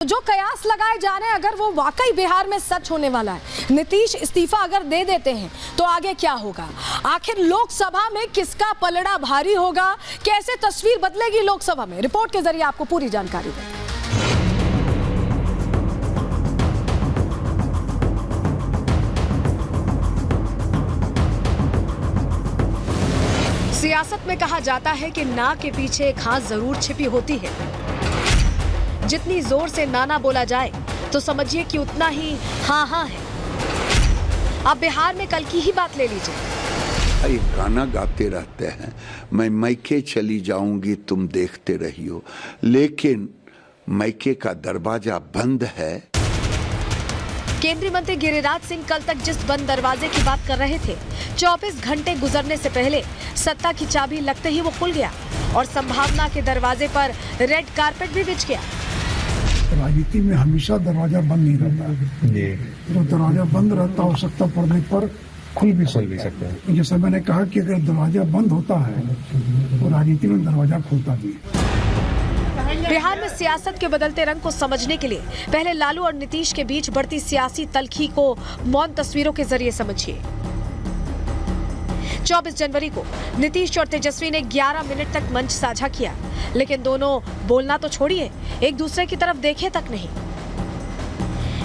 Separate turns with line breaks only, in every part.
जो कयास लगाए जा रहे हैं अगर वो वाकई बिहार में सच होने वाला है, नीतीश इस्तीफा अगर दे देते हैं तो आगे क्या होगा? आखिर लोकसभा में किसका पलड़ा भारी होगा? कैसे तस्वीर बदलेगी लोकसभा में? रिपोर्ट के जरिए आपको पूरी जानकारी दें। सियासत में कहा जाता है कि ना के पीछे एक हाथ जरूर छिपी होती है। जितनी जोर से नाना बोला जाए तो समझिए कि उतना ही हाँ हाँ है। अब बिहार में कल की ही बात ले लीजिए।
एक गाना गाते रहते हैं, मैं मैके चली जाऊंगी तुम देखते रहियो, लेकिन मैके का दरवाजा बंद है।
केंद्रीय मंत्री गिरिराज सिंह कल तक जिस बंद दरवाजे की बात कर रहे थे, 24 घंटे गुजरने से पहले सत्ता की चाबी लगते ही वो खुल गया और संभावना के दरवाजे पर रेड कारपेट भी बिछ गया।
राजनीति में हमेशा दरवाजा बंद नहीं रहता। तो दरवाजा बंद रहता, आवश्यकता पड़ने पर खुल भी सकता है। जैसे मैंने कहा कि अगर दरवाजा बंद होता है तो राजनीति में दरवाजा खुलता भी है।
बिहार में सियासत के बदलते रंग को समझने के लिए पहले लालू और नीतीश के बीच बढ़ती सियासी तल्खी को मौन तस्वीरों के जरिए समझिए। 24 जनवरी को नीतीश और तेजस्वी ने 11 मिनट तक मंच साझा किया, लेकिन दोनों बोलना तो छोड़िए, एक दूसरे की तरफ देखे तक नहीं।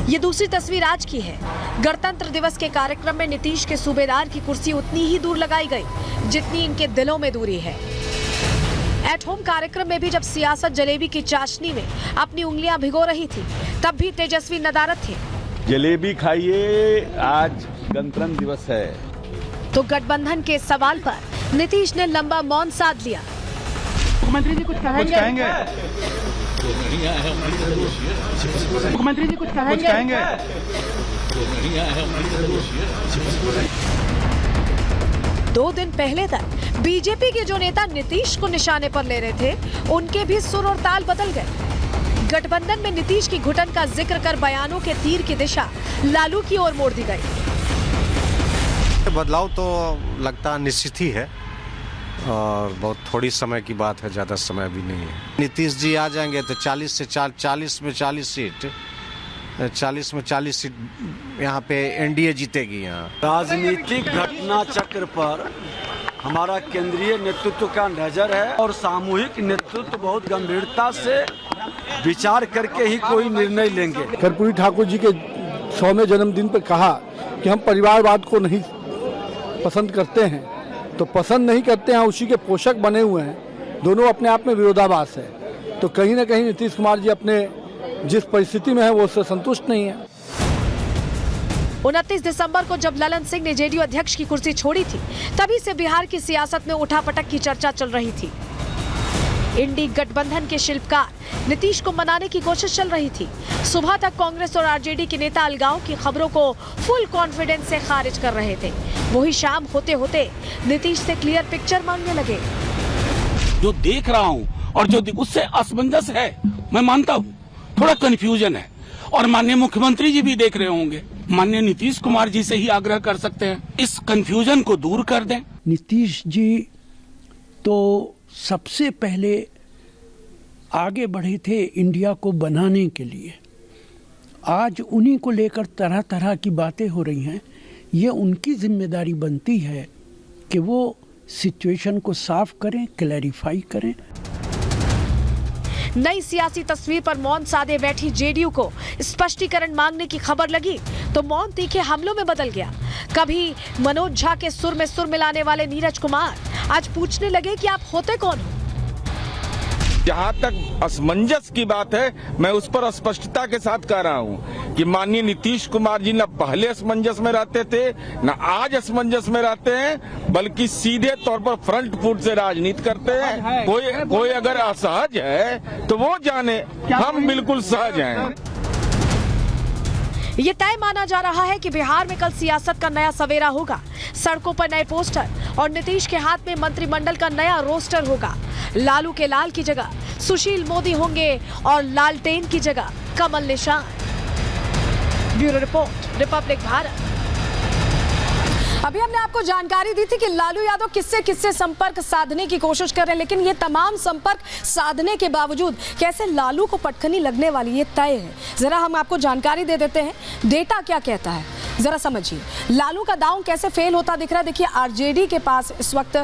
ये दूसरी तस्वीर आज की है। गणतंत्र दिवस के कार्यक्रम में नीतीश के सूबेदार की कुर्सी उतनी ही दूर लगाई गई जितनी इनके दिलों में दूरी है। एट होम कार्यक्रम में भी जब सियासत जलेबी की चाशनी में अपनी उंगलियां भिगो रही थी, तब भी तेजस्वी नदारद थे।
जलेबी खाइए, आज गणतंत्र दिवस है।
तो गठबंधन के सवाल पर नीतीश ने लंबा मौन साध लिया।
मुख्यमंत्री जी कुछ कहेंगे? मुख्यमंत्री जी कुछ कहेंगे?
दो दिन पहले तक बीजेपी के जो नेता नीतीश को निशाने पर ले रहे थे, उनके भी सुर और ताल बदल गए। गठबंधन में नीतीश की घुटन का जिक्र कर बयानों के तीर की दिशा लालू की ओर मोड़ दी गई।
बदलाव तो लगता निश्चित ही है और बहुत थोड़ी समय की बात है, ज़्यादा समय भी नहीं है। नीतीश जी आ जाएंगे तो 40 में 40 सीट यहाँ पे एनडीए जीतेगी। यहाँ
राजनीतिक घटना चक्र पर हमारा केंद्रीय नेतृत्व का नजर है और सामूहिक नेतृत्व बहुत गंभीरता से विचार करके ही कोई निर्णय लेंगे।
कर्पूरी ठाकुर जी के 100वें जन्मदिन पर कहा कि हम परिवारवाद को नहीं पसंद करते हैं, तो पसंद नहीं करते हैं, उसी के पोषक बने हुए हैं। दोनों अपने आप में विरोधाभास है। तो कहीं ना कहीं नीतीश कुमार जी अपने जिस परिस्थिति में है वो उससे संतुष्ट नहीं है।
29 दिसंबर को जब ललन सिंह ने जेडीयू अध्यक्ष की कुर्सी छोड़ी थी, तभी से बिहार की सियासत में उठापटक की चर्चा चल रही थी। इंडी गठबंधन के शिल्पकार नीतीश को मनाने की कोशिश चल रही थी। सुबह तक कांग्रेस और आरजेडी के नेता अलगाव की खबरों को फुल कॉन्फिडेंस से खारिज कर रहे थे। वही शाम होते होते नीतीश से क्लियर पिक्चर मांगने लगे।
जो देख रहा हूँ और जो उससे असमंजस है, मैं मानता हूँ थोड़ा कंफ्यूजन है, और माननीय मुख्यमंत्री जी भी देख रहे होंगे। माननीय नीतीश कुमार जी से ही आग्रह कर सकते हैं, इस कंफ्यूजन को दूर कर दें।
नीतीश जी तो सबसे पहले आगे बढ़े थे इंडिया को बनाने के लिए। आज उन्हीं को लेकर तरह तरह की बातें हो रही हैं। ये उनकी जिम्मेदारी बनती है कि वो सिचुएशन को साफ करें, क्लैरिफाई करें।
नई सियासी तस्वीर पर मौन साधे बैठी जेडीयू को स्पष्टीकरण मांगने की खबर लगी तो मौन तीखे हमलों में बदल गया। कभी मनोज झा के सुर में सुर मिलाने वाले नीरज कुमार आज पूछने लगे कि आप होते कौन हो।
जहाँ तक असमंजस की बात है, मैं उस पर स्पष्टता के साथ कह रहा हूँ कि माननीय नीतीश कुमार जी न पहले असमंजस में रहते थे, न आज असमंजस में रहते हैं, बल्कि सीधे तौर पर फ्रंट फुट से राजनीति करते हैं। कोई अगर असहज है तो वो जाने, हम बिल्कुल सहज हैं।
ये तय माना जा रहा है कि बिहार में कल सियासत का नया सवेरा होगा। सड़कों पर नए पोस्टर और नीतीश के हाथ में मंत्रिमंडल का नया रोस्टर होगा। लालू के लाल की जगह सुशील मोदी होंगे और लालटेन की जगह कमल निशान। Bureau report, Republic Bharat. अभी हमने आपको जानकारी दी थी कि लालू यादव किससे किससे संपर्क साधने की कोशिश कर रहे हैं, लेकिन ये तमाम संपर्क साधने के बावजूद कैसे लालू को पटखनी लगने वाली ये तय है। जरा हम आपको जानकारी दे देते हैं, डेटा क्या कहता है जरा समझिए। लालू का दांव कैसे फेल होता दिख रहा है। देखिए आरजेडी के पास इस वक्त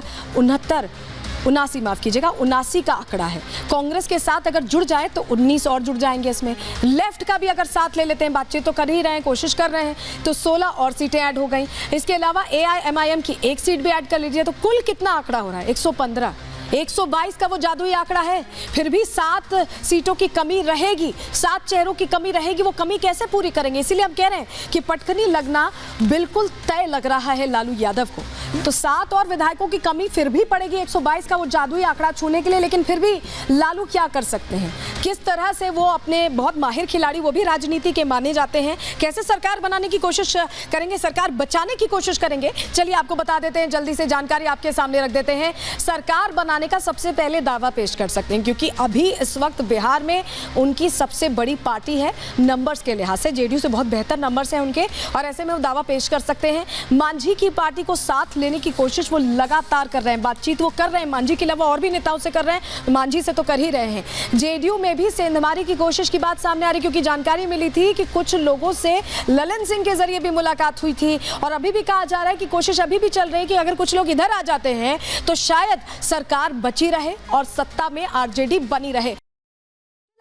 79 का आंकड़ा है। कांग्रेस के साथ अगर जुड़ जाए तो 19 और जुड़ जाएंगे इसमें। लेफ्ट का भी अगर साथ ले लेते हैं, बातचीत तो कर ही रहे हैं, कोशिश कर रहे हैं, तो 16 और सीटें ऐड हो गई। इसके अलावा AIMIM की एक सीट भी ऐड कर लीजिए तो कुल कितना आंकड़ा हो रहा है? 115। 122 का वो जादुई आंकड़ा है। फिर भी 7 सीटों की कमी रहेगी, 7 चेहरों की कमी रहेगी। वो कमी कैसे पूरी करेंगे? इसीलिए हम कह रहे हैं कि पटखनी लगना बिल्कुल तय लग रहा है लालू यादव को। तो 7 और विधायकों की कमी फिर भी पड़ेगी 122 का वो जादुई आंकड़ा छूने के लिए। लेकिन फिर भी लालू क्या कर सकते हैं, किस तरह से वो अपने बहुत माहिर खिलाड़ी, वो भी राजनीति के माने जाते हैं, कैसे सरकार बनाने की कोशिश करेंगे, सरकार बचाने की कोशिश करेंगे। चलिए आपको बता देते हैं, जल्दी से जानकारी आपके सामने रख देते हैं। सरकार बनाने का सबसे पहले दावा पेश कर सकते हैं, क्योंकि अभी इस वक्त बिहार में उनकी सबसे बड़ी पार्टी है नंबर्स के लिहाज से। जेडीयू से बहुत बेहतर नंबर्स हैं उनके, और ऐसे में वो दावा पेश कर सकते हैं। मांझी की पार्टी को साथ लेने की कोशिश वो लगातार कर रहे हैं, बातचीत वो कर रहे हैं, मांझी के अलावा और भी नेताओं से कर रहे हैं, मांझी से तो कर ही रहे हैं। जेडीयू में भी सेंधमारी की कोशिश की बात सामने आ रही, क्योंकि जानकारी मिली थी कि कुछ लोगों से ललन सिंह के जरिए भी मुलाकात हुई थी, और अभी भी कहा जा रहा है कि कोशिश अभी भी चल रही है कि अगर कुछ लोग इधर आ जाते हैं तो शायद सरकार बची रहे और सत्ता में आरजेडी बनी रहे।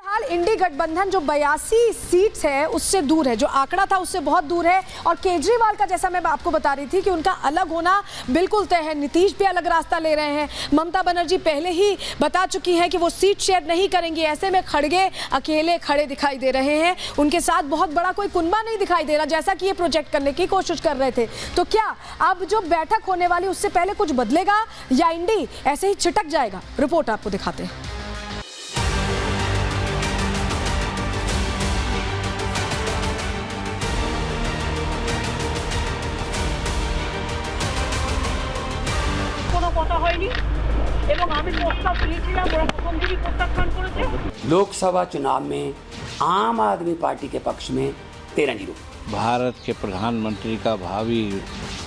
फिलहाल इंडी गठबंधन जो 82 सीट्स है उससे दूर है, जो आंकड़ा था उससे बहुत दूर है। और केजरीवाल का, जैसा मैं आपको बता रही थी कि उनका अलग होना बिल्कुल तय है। नीतीश भी अलग रास्ता ले रहे हैं। ममता बनर्जी पहले ही बता चुकी हैं कि वो सीट शेयर नहीं करेंगी। ऐसे में खड़गे अकेले खड़े दिखाई दे रहे हैं, उनके साथ बहुत बड़ा कोई कुनबा नहीं दिखाई दे रहा, जैसा कि ये प्रोजेक्ट करने की कोशिश कर रहे थे। तो क्या अब जो बैठक होने वाली उससे पहले कुछ बदलेगा या इंडी ऐसे ही छिटक जाएगा? रिपोर्ट आपको दिखाते हैं।
लोकसभा चुनाव में आम आदमी पार्टी के पक्ष में 13-0।
भारत के प्रधानमंत्री का भावी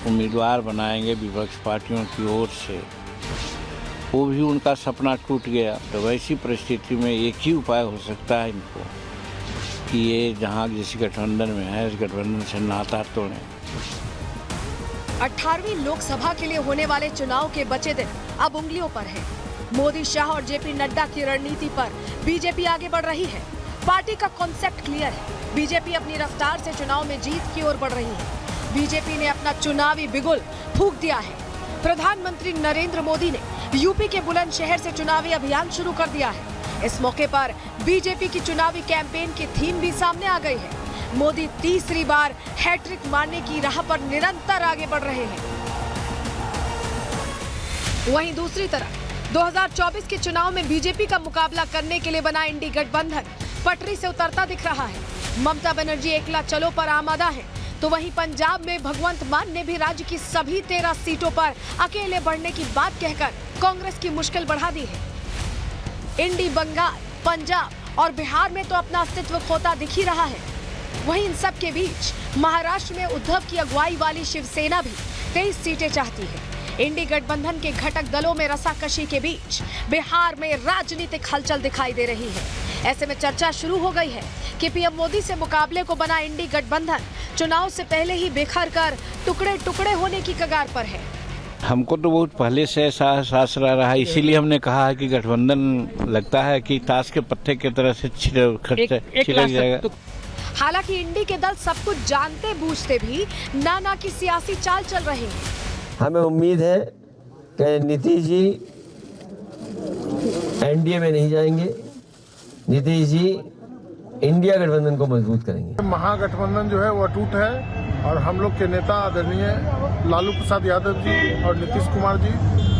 उम्मीदवार बनाएंगे विपक्ष पार्टियों की ओर से, वो भी उनका सपना टूट गया। तो वैसी परिस्थिति में एक ही उपाय हो सकता है इनको कि ये जहाँ जिस गठबंधन में है इस गठबंधन से नाता तोड़ें।
18वीं लोकसभा के लिए होने वाले चुनाव के बचे दिन अब उंगलियों पर है। मोदी, शाह और जेपी नड्डा की रणनीति पर बीजेपी आगे बढ़ रही है। पार्टी का कॉन्सेप्ट क्लियर है। बीजेपी अपनी रफ्तार से चुनाव में जीत की ओर बढ़ रही है। बीजेपी ने अपना चुनावी बिगुल फूंक दिया है। प्रधानमंत्री नरेंद्र मोदी ने यूपी के बुलंदशहर से चुनावी अभियान शुरू कर दिया है। इस मौके पर बीजेपी की चुनावी कैंपेन की थीम भी सामने आ गई है। मोदी तीसरी बार हैट्रिक मारने की राह पर निरंतर आगे बढ़ रहे हैं। वहीं दूसरी तरफ 2024 के चुनाव में बीजेपी का मुकाबला करने के लिए बना इंडी गठबंधन पटरी से उतरता दिख रहा है। ममता बनर्जी एकला चलो पर आमादा है, तो वहीं पंजाब में भगवंत मान ने भी राज्य की सभी 13 सीटों पर अकेले बढ़ने की बात कहकर कांग्रेस की मुश्किल बढ़ा दी है। इंडी बंगाल, पंजाब और बिहार में तो अपना अस्तित्व खोता दिख ही रहा है। वहीं इन सब के बीच महाराष्ट्र में उद्धव की अगुवाई वाली शिवसेना भी 23 सीटें चाहती है। इंडी गठबंधन के घटक दलों में रसाकशी के बीच बिहार में राजनीतिक हलचल दिखाई दे रही है। ऐसे में चर्चा शुरू हो गई है कि पीएम मोदी से मुकाबले को बना इंडी गठबंधन चुनाव से पहले ही बिखर कर टुकड़े टुकड़े होने की कगार पर है।
हमको तो बहुत पहले से ऐसा एहसास रहा है, इसीलिए हमने कहा है कि गठबंधन लगता है कि ताश के पत्ते की तरह से छिड़क जाएगा।
हालांकि इंडी के दल सब कुछ जानते बूझते भी नाना की सियासी चाल चल रही है।
हमें उम्मीद है कि नीतीश जी एनडीए में नहीं जाएंगे। नीतीश जी इंडिया गठबंधन को मजबूत करेंगे।
महागठबंधन जो है वो अटूट है, और हम लोग के नेता आदरणीय लालू प्रसाद यादव जी और नीतीश कुमार जी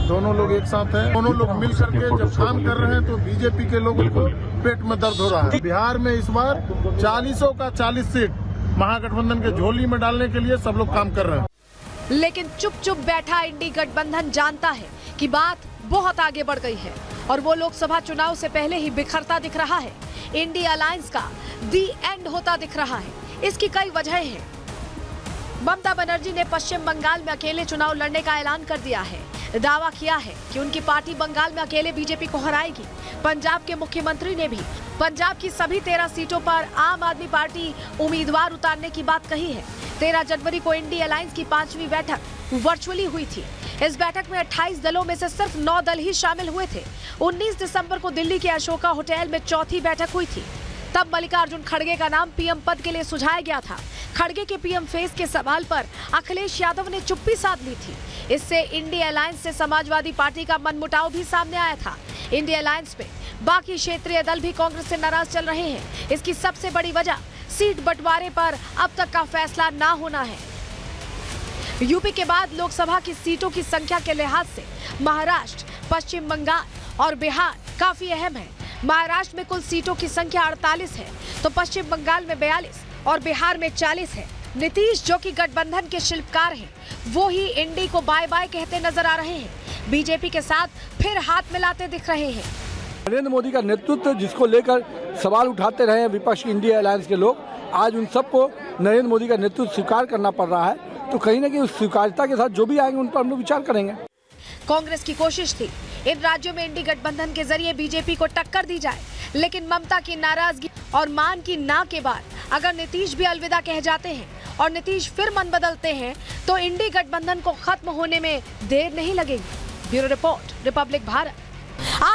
दोनों लोग एक साथ हैं। दोनों लोग मिल करके जब काम कर रहे हैं तो बीजेपी के लोगों को पेट में दर्द हो रहा है। बिहार में इस बार 40 का 40 सीट महागठबंधन के झोली में डालने के लिए सब लोग काम कर रहे हैं।
लेकिन चुप चुप बैठा इंडी गठबंधन जानता है कि बात बहुत आगे बढ़ गई है और वो लोकसभा चुनाव से पहले ही बिखरता दिख रहा है। इंडी अलायंस का दी एंड होता दिख रहा है। इसकी कई वजहें हैं। ममता बनर्जी ने पश्चिम बंगाल में अकेले चुनाव लड़ने का ऐलान कर दिया है। दावा किया है कि उनकी पार्टी बंगाल में अकेले बीजेपी को हराएगी। पंजाब के मुख्यमंत्री ने भी पंजाब की सभी 13 सीटों पर आम आदमी पार्टी उम्मीदवार उतारने की बात कही है। 13 जनवरी को इंडी अलायंस की 5वीं बैठक वर्चुअली हुई थी। इस बैठक में 28 दलों में से सिर्फ 9 दल ही शामिल हुए थे। 19 दिसंबर को दिल्ली के अशोका होटल में चौथी बैठक हुई थी। तब मल्लिकार्जुन खड़गे का नाम पीएम पद के लिए सुझाया गया था। खड़गे के पीएम फेस के सवाल पर अखिलेश यादव ने चुप्पी साध ली थी। इससे इंडी अलायंस से समाजवादी पार्टी का मनमुटाव भी सामने आया था। इंडी अलायंस में बाकी क्षेत्रीय दल भी कांग्रेस से नाराज चल रहे हैं। इसकी सबसे बड़ी वजह सीट बंटवारे पर अब तक का फैसला ना होना है। यूपी के बाद लोकसभा की सीटों की संख्या के लिहाज से महाराष्ट्र, पश्चिम बंगाल और बिहार काफी अहम है। महाराष्ट्र में कुल सीटों की संख्या 48 है, तो पश्चिम बंगाल में 42 और बिहार में 40 है। नीतीश, जो कि गठबंधन के शिल्पकार हैं, वो ही इंडी को बाय बाय कहते नजर आ रहे हैं। बीजेपी के साथ फिर हाथ मिलाते दिख रहे हैं।
नरेंद्र मोदी का नेतृत्व जिसको लेकर सवाल उठाते रहे हैं विपक्ष इंडिया अलायंस के लोग, आज उन सबको नरेंद्र मोदी का नेतृत्व स्वीकार करना पड़ रहा है। तो कहीं ना कहीं उस स्वीकार्यता के साथ जो भी आएंगे उन पर हम लोग विचार करेंगे।
कांग्रेस की कोशिश थी इन राज्यों में इंडी गठबंधन के जरिए बीजेपी को टक्कर दी जाए, लेकिन ममता की नाराजगी और मान की ना के बाद अगर नीतीश भी अलविदा कह जाते हैं और नीतीश फिर मन बदलते हैं तो इंडी गठबंधन को खत्म होने में देर नहीं लगेगी। Bureau report, Republic Bharat.